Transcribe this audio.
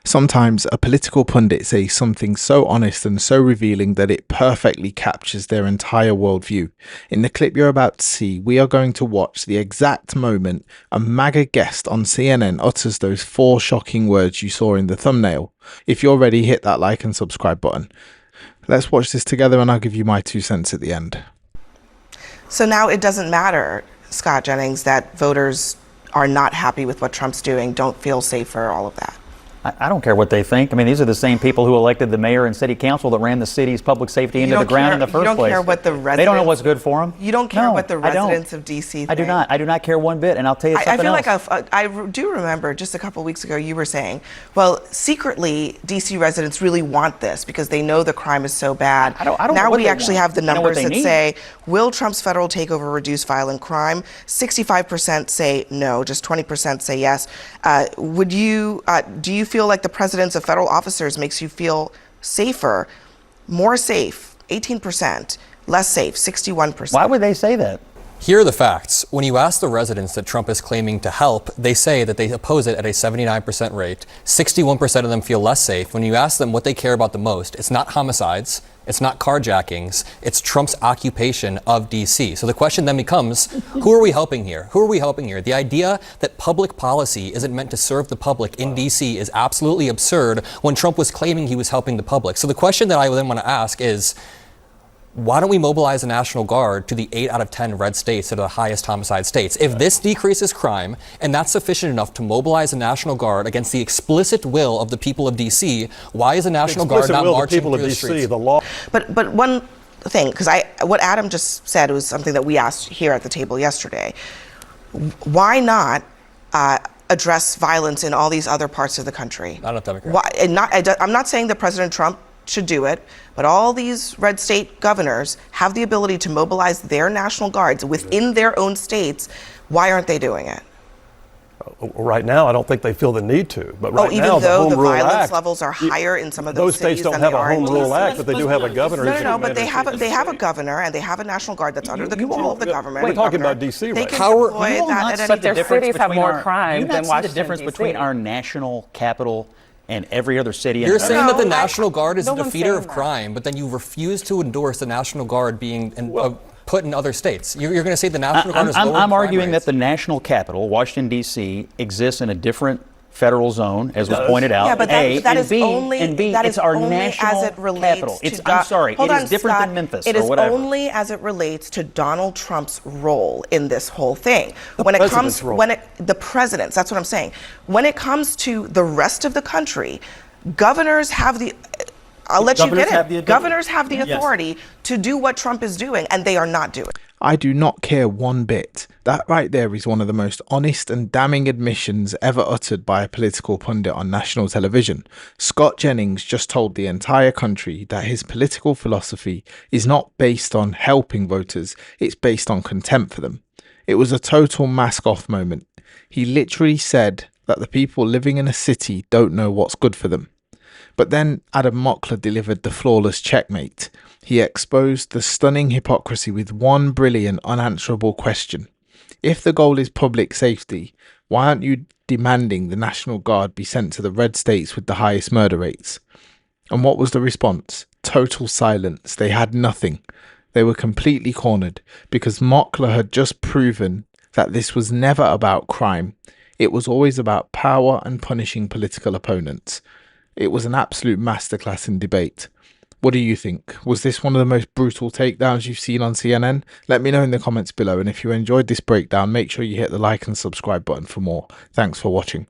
Sometimes a political pundit says something so honest and so revealing that it perfectly captures their entire worldview. In the clip you're about to see, we are going to watch the exact moment a MAGA guest on CNN utters those 4 shocking words you saw in the thumbnail. If you're ready, hit that like and subscribe button. Let's watch this together and I'll give you my 2 cents at the end. So now it doesn't matter, Scott Jennings, that voters are not happy with what Trump's doing, don't feel safer, all of that. I don't care what they think. I mean, these are the same people who elected the mayor and city council that ran the city's public safety into the ground in the first place. You don't care what the residents... They don't know what's good for them. You don't care what the residents of D.C. think. I do not. I do not care one bit, and I'll tell you something else. I do remember just a couple of weeks ago you were saying, well, secretly, D.C. residents really want this because they know the crime is so bad. I don't know now what we actually have the numbers that need. say, will Trump's federal takeover reduce violent crime? 65% say no, just 20% say yes. Do you feel like the president's of federal officers makes you feel safer, more safe, 18%, less safe, 61%? Why would they say that? Here are the facts. When you ask the residents that Trump is claiming to help, they say that they oppose it at a 79% rate. 61% of them feel less safe. When you ask them what they care about the most, it's not homicides, it's not carjackings, it's Trump's occupation of D.C. So the question then becomes, who are we helping here? Who are we helping here? The idea that public policy isn't meant to serve the public in D.C. is absolutely absurd when Trump was claiming he was helping the public. So the question that I then want to ask is, why don't we mobilize the National Guard to the 8 out of 10 red states that are the highest homicide states? If this decreases crime, and that's sufficient enough to mobilize the National Guard against the explicit will of the people of D.C., why is the National Guard not marching through the streets? But one thing, because what Adam just said was something that we asked here at the table yesterday. Why not address violence in all these other parts of the country? Not enough Democrats. I'm not saying that President Trump should do it, but all these red state governors have the ability to mobilize their National Guards within their own states. Why aren't they doing it? Right now, I don't think they feel the need to. But right even now, though the Home Rule violence Act, levels are higher in some of those states don't have a Home Rule Act, but they do have a governor. No, but they have a governor and they have a National Guard that's under the control of the government. We're talking about D.C. right now. But their cities have more crime than Washington, the difference between our national capital and every other city. You're saying that the National Guard is a defeater of crime, but then you refuse to endorse the National Guard being put in other states. You're going to say the National Guard is lower I'm arguing crime that the national capital, Washington, D.C., exists in a different federal zone, as was pointed out. Yeah, but that is only it's our national as it relates capital. to I'm sorry, it is different Scott, than Memphis it or is whatever. only as it relates to Donald Trump's role in this whole thing. When it comes, the president's, that's what I'm saying. When it comes to the rest of the country, governors have the. I'll let you get it. Governors have the authority to do what Trump is doing, and they are not doing it. I do not care one bit. That right there is one of the most honest and damning admissions ever uttered by a political pundit on national television. Scott Jennings just told the entire country that his political philosophy is not based on helping voters, it's based on contempt for them. It was a total mask-off moment. He literally said that the people living in a city don't know what's good for them. But then Adam Mockler delivered the flawless checkmate. He exposed the stunning hypocrisy with one brilliant, unanswerable question. If the goal is public safety, why aren't you demanding the National Guard be sent to the red states with the highest murder rates? And what was the response? Total silence. They had nothing. They were completely cornered because Mockler had just proven that this was never about crime. It was always about power and punishing political opponents. It was an absolute masterclass in debate. What do you think? Was this one of the most brutal takedowns you've seen on CNN? Let me know in the comments below, and if you enjoyed this breakdown, make sure you hit the like and subscribe button for more. Thanks for watching.